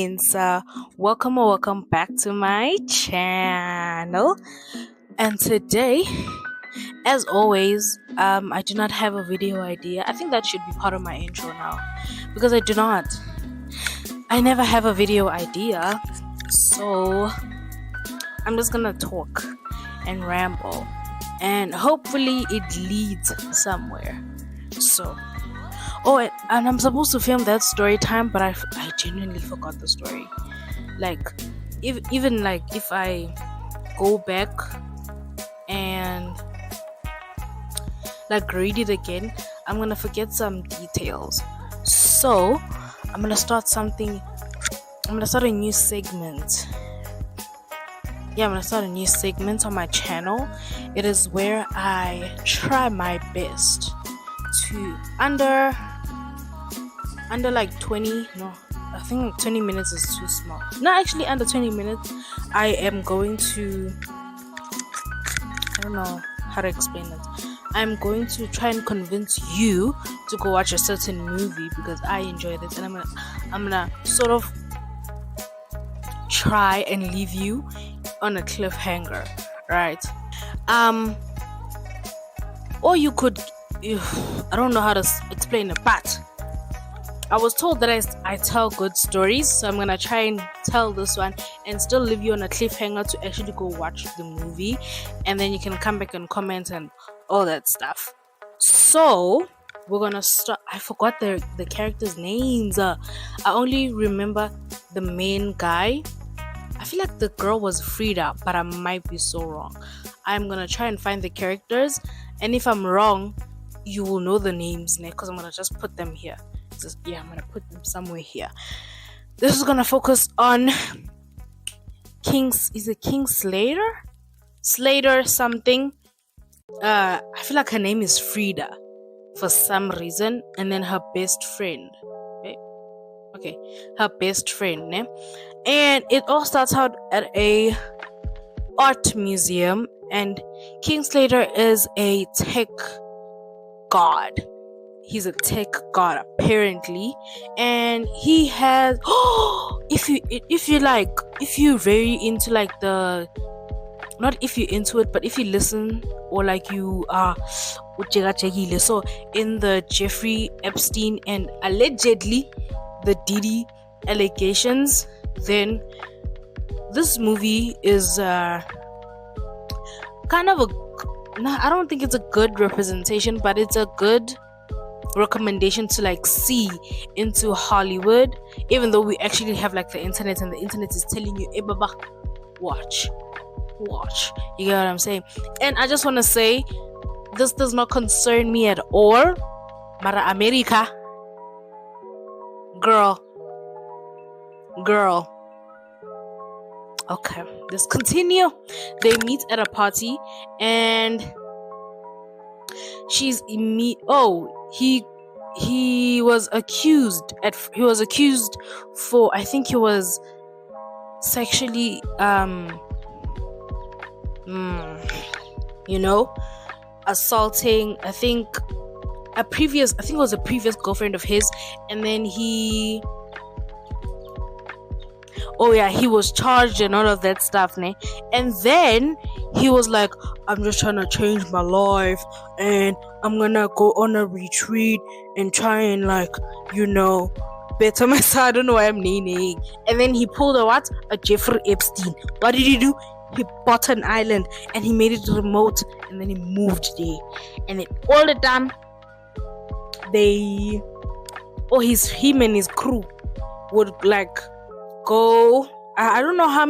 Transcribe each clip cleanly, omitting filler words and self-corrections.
Mensa. Welcome or welcome back to my channel. And today, as always, I do not have a video idea. I think that should be part of my intro now, because I do not. I never have a video idea, so I'm just gonna talk and ramble, and hopefully it leads somewhere. So, and I'm supposed to film that story time, but I genuinely forgot the story. Like, if I go back and read it again, I'm gonna forget some details. So I'm gonna start a new segment. I'm gonna start a new segment on my channel. It is where I try my best to under 20, no, I think 20 minutes is too small. No, actually under 20 minutes, I am going to, I don't know how to explain it. I'm going to try and convince you to go watch a certain movie because I enjoyed it, and I'm gonna sort of try and leave you on a cliffhanger, right? Or you could, I don't know how to explain it, but I was told that I tell good stories, so I'm gonna try and tell this one and still leave you on a cliffhanger to actually go watch the movie, and then you can come back and comment and all that stuff. So we're gonna start. I forgot the characters' names. I only remember the main guy. I feel like the girl was Frida, but I might be so wrong. I'm gonna try and find the characters, and if I'm wrong, you will know the names, because I'm gonna just put them here. I'm gonna put them somewhere here. This is gonna focus on Is it King Slater? Slater something. I feel like her name is Frida for some reason, and then her best friend. Okay, her best friend, né? And it all starts out at a art museum, and King Slater is a tech god. He's a tech god apparently, and he has if you're very into the, not if you're into it, but if you listen or you are so in the Jeffrey Epstein and allegedly the Diddy allegations, then this movie is kind of I don't think it's a good representation, but it's a good recommendation to see into Hollywood, even though we actually have the internet, and the internet is telling you, hey baba, watch, you get what I'm saying. And I just want to say, this does not concern me at all, Mara America, girl. Okay, let's continue. They meet at a party, and he was accused for, I think he was sexually assaulting, I think it was a previous girlfriend of his, and then he was charged and all of that stuff, ne? And then he was like, I'm just trying to change my life, and I'm gonna go on a retreat and try and better myself. I don't know why I'm naming. And then he pulled a Jeffrey Epstein. What did he do? He bought an island and he made it remote, and then he moved there. And then all the time him and his crew would go, I don't know how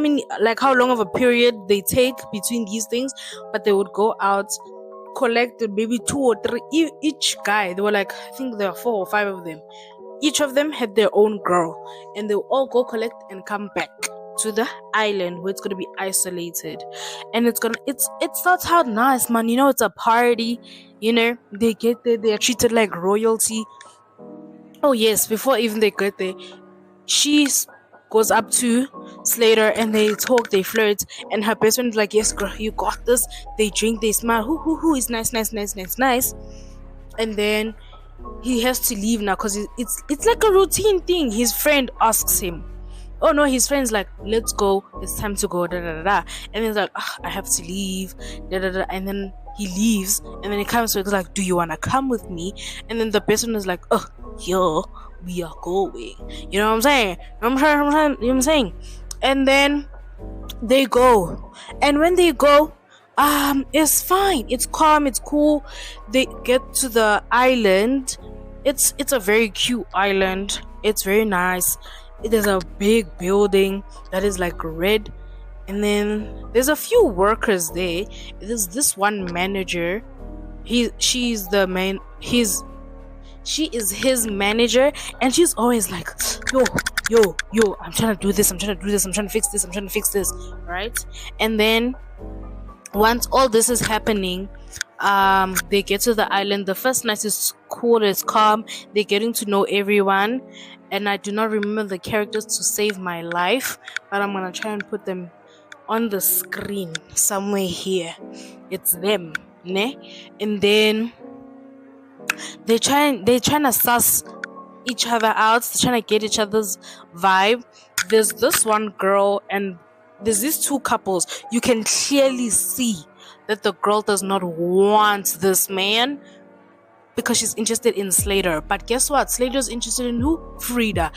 long of a period they take between these things, but they would go out, collect maybe 2 or 3 each guy. They were I think there were 4 or 5 of them. Each of them had their own girl, and they would all go collect and come back to the island where it's gonna be isolated. And it starts out nice, man. It's a party. They get there, they are treated like royalty. Oh yes, before even they get there, she goes up to Slater and they talk, they flirt, and her best friend is like, yes girl, you got this. They drink, they smile, who is nice. And then he has to leave now because it's like a routine thing. His friend asks him, oh no, his friend's like, let's go, it's time to go, da da da da. And he's like, I have to leave, da da da. And then he leaves, and then he comes back, like, do you wanna come with me? And then the person is like, oh, yo, we are going. You know what I'm saying? You know what I'm saying? And then they go, and when they go, it's fine, it's calm, it's cool. They get to the island. It's a very cute island. It's very nice. There's a big building that is like red, and then there's a few workers there. There's this one manager. She is his manager, and she's always like, yo, I'm trying to do this, I'm trying to fix this, right? And then once all this is happening, they get to the island. The first night is cool, it's calm, they're getting to know everyone, and I do not remember the characters to save my life, but I'm gonna try and put them on the screen somewhere here. It's them, ne? And then they're trying to suss each other out, they're trying to get each other's vibe. There's this one girl and there's these two couples. You can clearly see that the girl does not want this man because she's interested in Slater. But guess what? Slater's interested in who? Frida.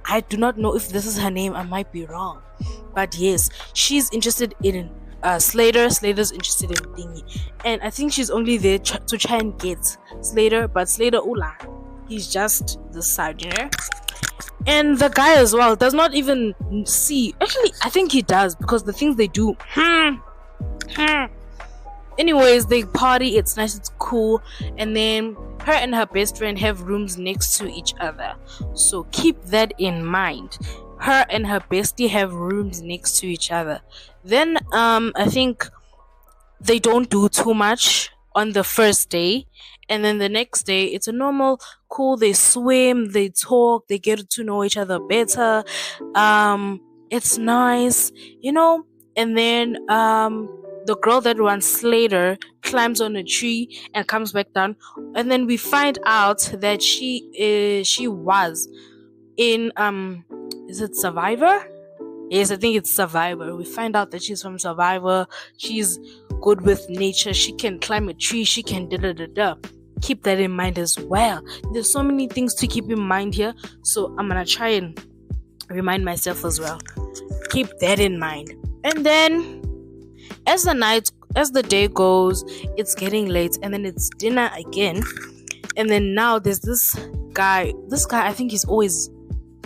I do not know if this is her name. I might be wrong. But yes, she's interested in Slater. Slater's interested in Thingy. And I think she's only there to try and get Slater. But Slater, he's just the side, you know? And the guy as well does not even see. Actually, I think he does, because the things they do. Anyways, they party, it's nice, it's cool. And then her and her best friend have rooms next to each other. So keep that in mind. Her and her bestie have rooms next to each other. Then I think they don't do too much on the first day. And then the next day, it's a normal, cool, they swim, they talk, they get to know each other better. It's nice, you know? And then the girl that wants Slater climbs on a tree and comes back down. And then we find out that she was in, is it Survivor? Yes, I think it's Survivor. We find out that she's from Survivor. She's good with nature. She can climb a tree. She can da-da-da-da. Keep that in mind as well. There's so many things to keep in mind here. So I'm going to try and remind myself as well. Keep that in mind. And then as the day goes, it's getting late. And then it's dinner again. And then now there's this guy. This guy, I think he's always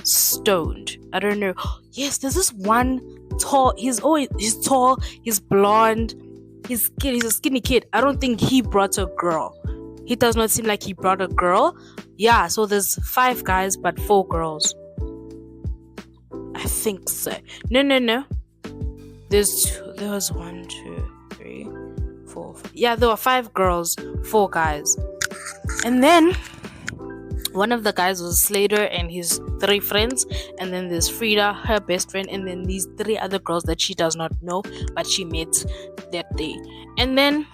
stoned. I don't know. Yes, there's this one tall. He's tall. He's blonde. He's a skinny kid. I don't think he brought a girl. He does not seem like he brought a girl. Yeah, so there's 5 guys but 4 girls. I think so. No. There's 2. There was 1, 2, 3, 4. Yeah, there were 5 girls, 4 guys. And then one of the guys was Slater and his 3 friends, and then there's Frida, her best friend, and then these 3 other girls that she does not know, but she met that day. And then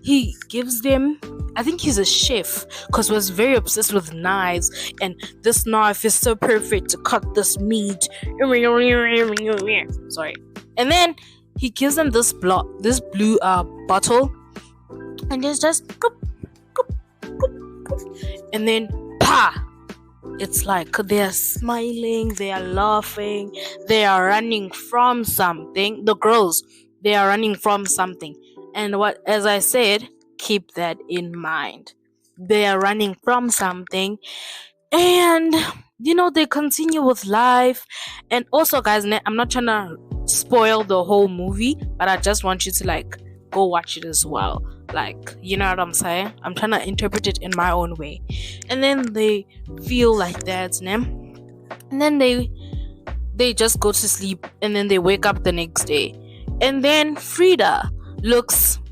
he gives them, I think he's a chef, because he was very obsessed with knives, and this knife is so perfect to cut this meat. Sorry. And then he gives them this blue bottle, and there's just and then it's like they're smiling, they are laughing, they are running from something. The girls, they are running from something. And as I said, keep that in mind. They are running from something, and they continue with life. And also, guys, I'm not trying to spoil the whole movie, but I just want you to go watch it as well. You know what I'm saying? I'm trying to interpret it in my own way. And then they feel like that, and then they just go to sleep, and then they wake up the next day. And then Frida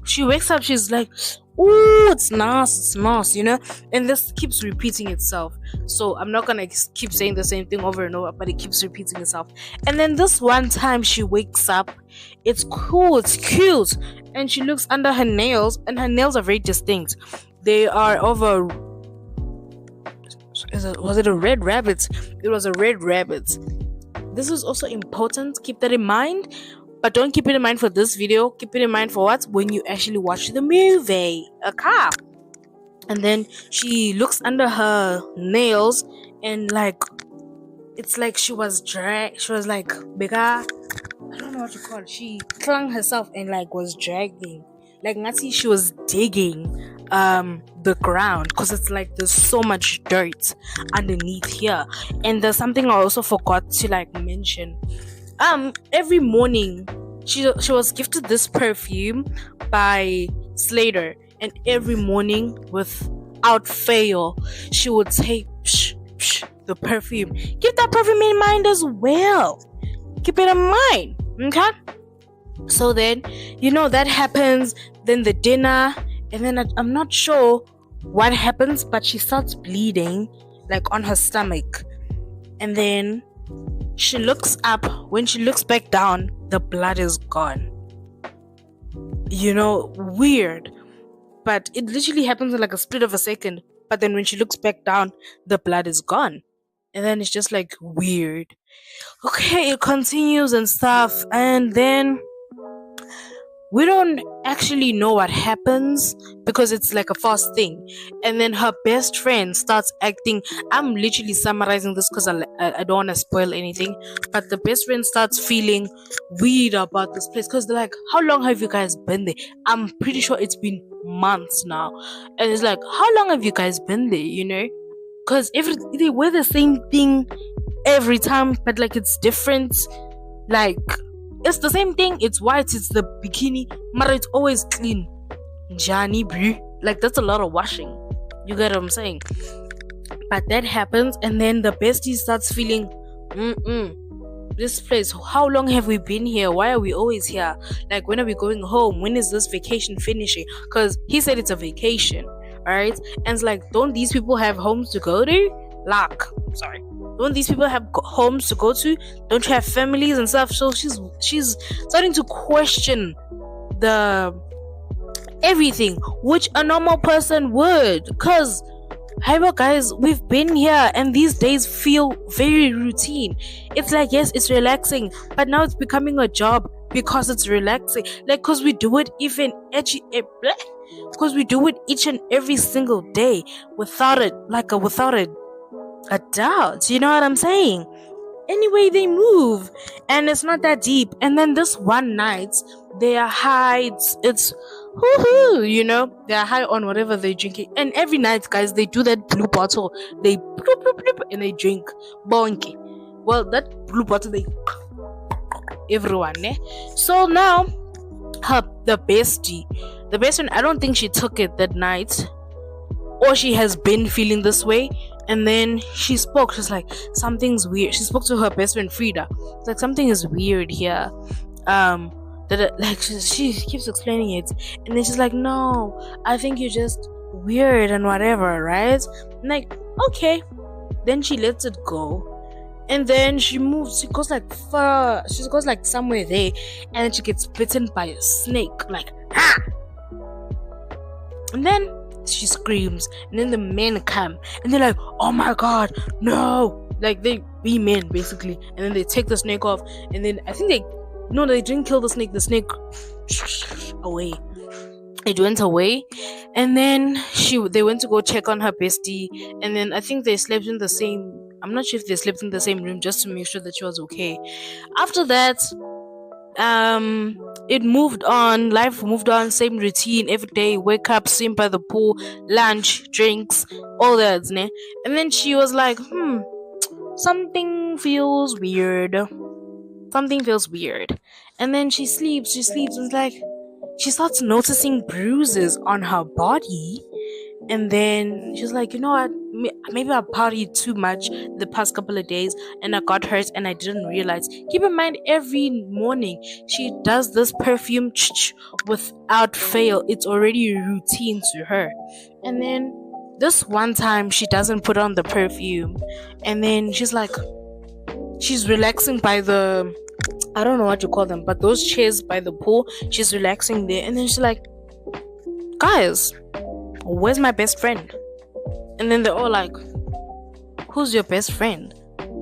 she wakes up, she's like, oh, it's nice, and this keeps repeating itself. So I'm not gonna keep saying the same thing over and over, but it keeps repeating itself. And then this one time she wakes up, it's cool, it's cute, and she looks under her nails, and her nails are very distinct. They are was it a red rabbit? It was a red rabbit. this is also important. Keep that in mind. But don't keep it in mind for this video. Keep it in mind for what? When you actually watch the movie. Okay. And then she looks under her nails and like it's like she was like bigger. I don't know what to call it. She clung herself and like was dragging. Like Nati, she was digging the ground because it's like there's so much dirt underneath here. And there's something I also forgot to like mention. Every morning she was gifted this perfume by Slater, and every morning without fail she would say the perfume. Keep that perfume in mind as well. Keep it in mind, okay? So then, that happens. Then the dinner, and then I'm not sure what happens, but she starts bleeding like on her stomach, and then she looks up. When she looks back down, the blood is gone. Weird, but it literally happens in like a split of a second. But then when she looks back down, the blood is gone, and then it's just like weird. Okay, it continues and stuff, and then we don't actually know what happens because it's like a fast thing. And then her best friend starts acting. I'm literally summarizing this because I don't want to spoil anything. But the best friend starts feeling weird about this place because they're like, how long have you guys been there? I'm pretty sure it's been months now. And it's like, how long have you guys been there, Because they wear the same thing every time, but like it's different. Like, it's the same thing, it's white, it's the bikini, but it's always clean. Johnny bro. Like, that's a lot of washing. You get what I'm saying? But that happens, and then the bestie starts feeling, this place, how long have we been here? Why are we always here? Like, when are we going home? When is this vacation finishing? Because he said it's a vacation, alright? And it's like, don't these people have homes to go to? Sorry. Don't these people have homes to go to? Don't you have families and stuff? So she's starting to question the everything, which a normal person would. Cause, hey, well, guys, we've been here, and these days feel very routine. It's like, yes, it's relaxing, but now it's becoming a job because it's relaxing. Like, cause we do it because we do it each and every single day without a doubt. You know what I'm saying? Anyway, they move, and it's not that deep. And then this one night, they are high. It's woohoo, they are high on whatever they're drinking. And every night, guys, they do that blue bottle. They bloop, bloop, bloop, and they drink bonky. Well, that blue bottle, they everyone. So now, the best one, I don't think she took it that night, or she has been feeling this way. And then she spoke. She's like, something's weird. She spoke to her best friend Frida. It's like, something is weird here. She keeps explaining it, and then she's like, no, I think you're just weird and whatever, right? I'm like, okay. Then she lets it go, and then she moves. She goes like far. She goes like somewhere there, and then she gets bitten by a snake. Like, ha! And then she screams, and then the men come, and they're like, oh my god, no! Like, they be men basically, and then they take the snake off, and then I think they didn't kill the snake away. It went away, and then they went to go check on her bestie, and then I think they slept in the same, I'm not sure if they slept in the same room just to make sure that she was okay. After that, it moved on, life moved on, same routine every day, wake up, swim by the pool, lunch, drinks, all that, né? And then she was like, something feels weird, and then she sleeps, and like, she starts noticing bruises on her body, and then she's like, you know what, maybe I partied too much the past couple of days and I got hurt and I didn't realize. Keep in mind, every morning she does this perfume without fail. It's already a routine to her. And then this one time she doesn't put on the perfume, and then she's like, she's relaxing by the, I don't know what you call them, but those chairs by the pool, she's relaxing there, and then she's like, guys, where's my best friend? And then they're all like, who's your best friend?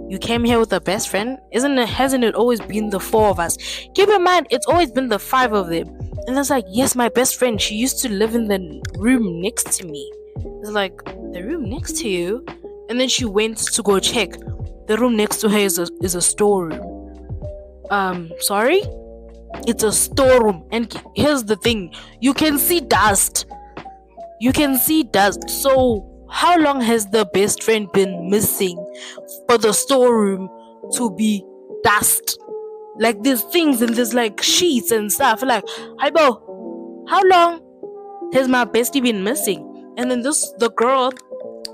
you came here with a best friend? Hasn't it always been the 4 of us? Keep in mind, it's always been the 5 of them. And it's like, yes, my best friend, she used to live in the room next to me. It's like, the room next to you? And then she went to go check. The room next to her is a storeroom. Sorry? It's a storeroom. And here's the thing. You can see dust. So how long has the best friend been missing for the storeroom to be dust? Like, there's things and there's like sheets and stuff. Like, hi bro, how long has my bestie been missing? And then the girl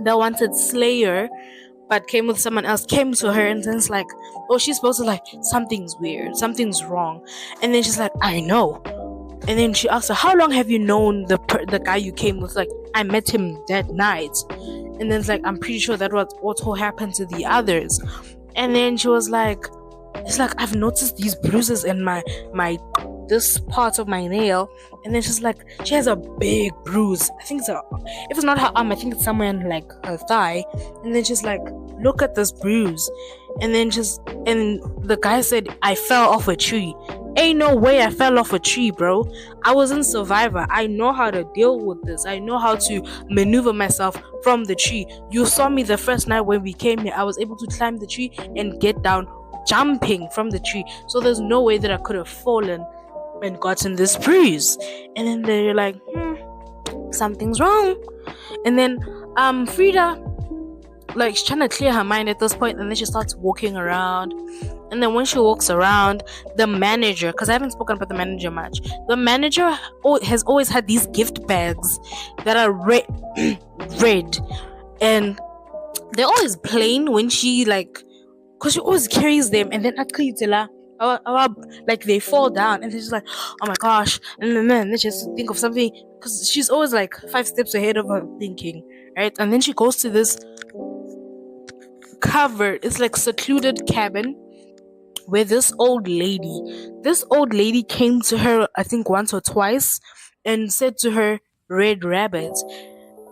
that wanted Slayer but came with someone else came to her, and then it's like, oh, she's supposed to like, something's weird, something's wrong. And then she's like, I know. And then she asked her, how long have you known the guy you came with? Like, I met him that night. And then it's like, I'm pretty sure that was what happened to the others. And then she was like, it's like, I've noticed these bruises in my this part of my nail. And then she's like, she has a big bruise. I think if it's not her arm, I think it's somewhere in like her thigh. And then she's like, look at this bruise. And then the guy said, I fell off a tree. Ain't no way I fell off a tree, bro. I was in Survivor. I know how to deal with this. I know how to maneuver myself from the tree. You saw me the first night when we came here. I was able to climb the tree and get down jumping from the tree. So there's no way that I could have fallen and gotten this bruise. And then they're like, something's wrong. And then Frida, like, she's trying to clear her mind at this point, and then she starts walking around. And then when she walks around, the manager, because I haven't spoken about the manager much, the manager has always had these gift bags that are red and they're always plain when she like, because she always carries them, and then like they fall down, and she's like, oh my gosh, and then she has to think of something, because she's always like 5 steps ahead of her thinking, right? And then she goes to this covered, it's like secluded cabin where this old lady came to her, I think once or twice, and said to her, red rabbit.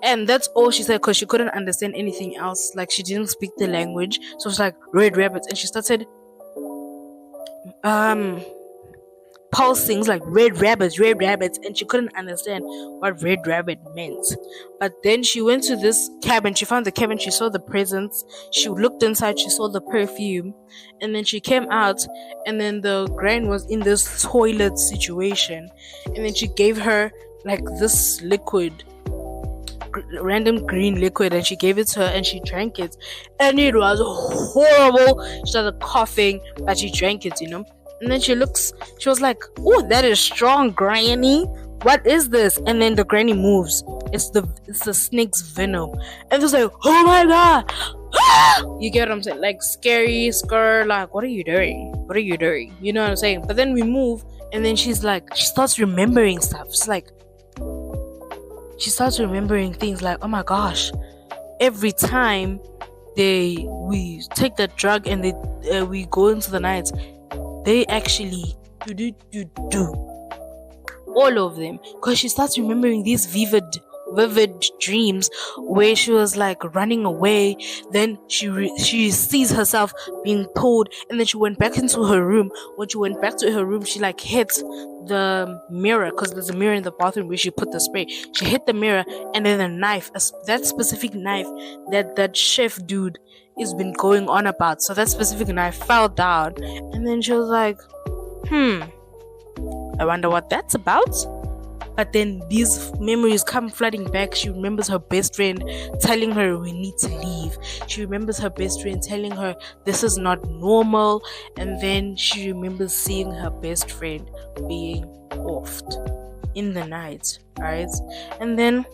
And that's all she said, because she couldn't understand anything else. Like, she didn't speak the language, so it's like, red rabbits. And she started pulsing like red rabbits, and she couldn't understand what red rabbit meant. But then she went to this cabin, she found the cabin, she saw the presents, she looked inside, she saw the perfume, and then she came out, and then the gran was in this toilet situation, and then she gave her like this liquid, random green liquid, and she gave it to her, and she drank it, and it was horrible. She started coughing, but she drank it, and then she was like, oh, that is strong, granny, what is this? And then the granny moves, it's the snake's venom, and it's like, oh my god. You get what I'm saying? Like, scary, like, what are you doing, you know what I'm saying? But then we move, and then she's like, she starts remembering stuff. It's like, she starts remembering things like, oh my gosh, every time we take that drug and we go into the night, they actually do all of them, because she starts remembering these vivid dreams where she was like running away, then she sees herself being pulled, and then she went back into her room. When she went back to her room, she like hit the mirror, because there's a mirror in the bathroom where she put the spray. She hit the mirror, and then a knife, that specific knife that chef dude has been going on about, so that specific knife fell down, and then she was like, I wonder what that's about. But then these memories come flooding back. She remembers her best friend telling her, we need to leave. She remembers her best friend telling her, this is not normal. And then she remembers seeing her best friend being offed in the night, right? And then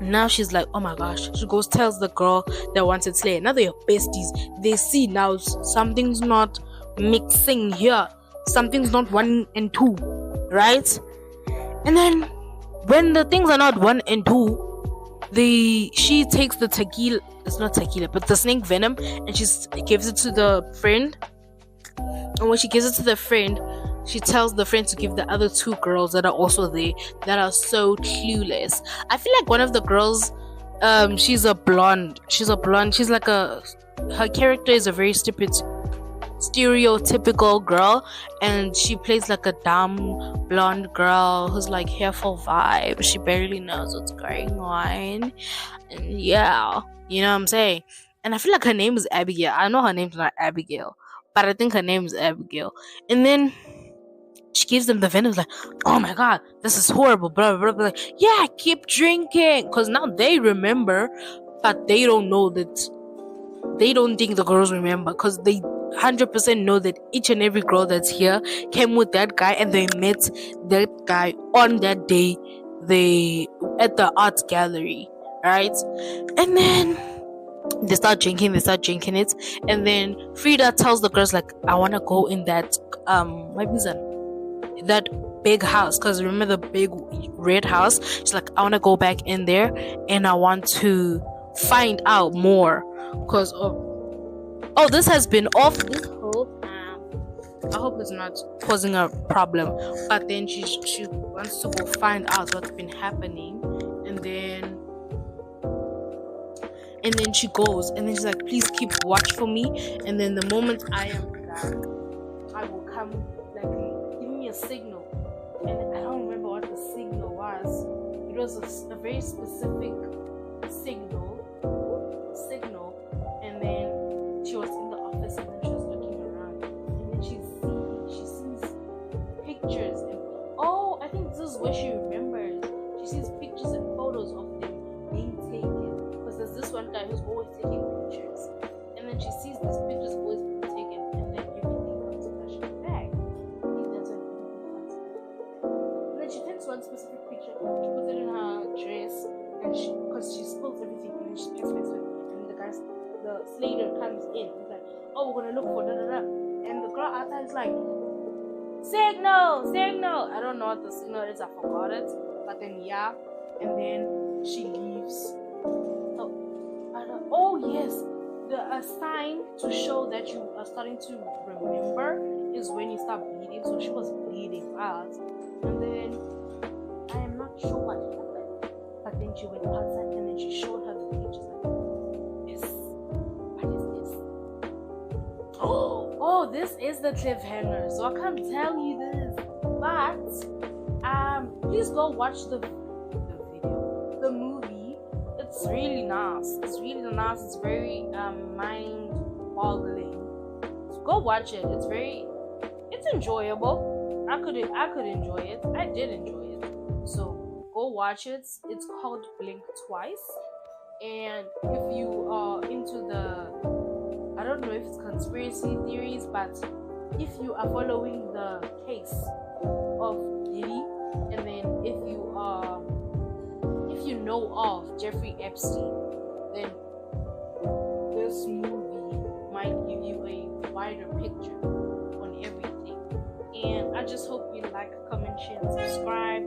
now she's like, oh my gosh. She goes, tells the girl that wanted Slayer. Now they're besties. They see now something's not mixing here. Something's not 1 and 2, right? And then when the things are not 1 and 2, she takes the tequila, it's not tequila, but the snake venom, and she gives it to the friend. And when she gives it to the friend, she tells the friend to give the other 2 girls that are also there, that are so clueless. I feel like one of the girls she's a blonde. She's like her character is a very stupid stereotypical girl, and she plays like a dumb blonde girl who's like here for vibe. She barely knows what's going on, and yeah, you know what I'm saying. And I feel like her name is Abigail. I know her name's not Abigail, but I think her name is Abigail. And then she gives them the venom, like, oh my god, this is horrible, blah blah blah. Like, yeah, keep drinking, because now they remember, but they don't know that. They don't think the girls remember, because they 100% know that each and every girl that's here came with that guy, and they met that guy on that day they at the art gallery, right? And then they start drinking it, and then Frida tells the girls, like, I want to go in that that big house, because remember the big red house. She's like, I want to go back in there, and I want to find out more, because this has been off this whole time. I hope it's not causing a problem. But then she wants to go find out what's been happening, and then she goes, and then she's like, please keep watch for me, and then the moment I am done, I will come, like, give me a signal. And I don't remember what the signal was. It was a very specific signal, and then she was in the office, and then she was looking around, and then she sees pictures, and I think this is where she remembers. She sees pictures and photos of them being taken, because there's this one guy who's always taking pictures, and then she sees these pictures always being taken, and then everything comes flashing back. And then she takes one specific picture, she puts it in her dress, and because she spills everything, and then she packs it, and the Slater comes in. He's like, oh, we're gonna look for da da da, and the girl outside is like, signal. I don't know what the signal is, I forgot it, but then yeah, and then she leaves. Yes, the sign to show that you are starting to remember is when you start bleeding. So she was bleeding out, and then I am not sure what happened, but then she went outside, and then she showed her the pictures, like, what is this? Oh, this is the cliffhanger, so I can't tell you this, but please go watch the movie. It's really nice. It's very mind-boggling. So go watch it. It's enjoyable. I could enjoy it. I did enjoy it. So go watch it. It's called Blink Twice. And if you are into I don't know if it's conspiracy theories, but if you are following the case of Diddy, and then if you know of Jeffrey Epstein, then this movie might give you a wider picture on everything. And I just hope you like, comment, share, and subscribe.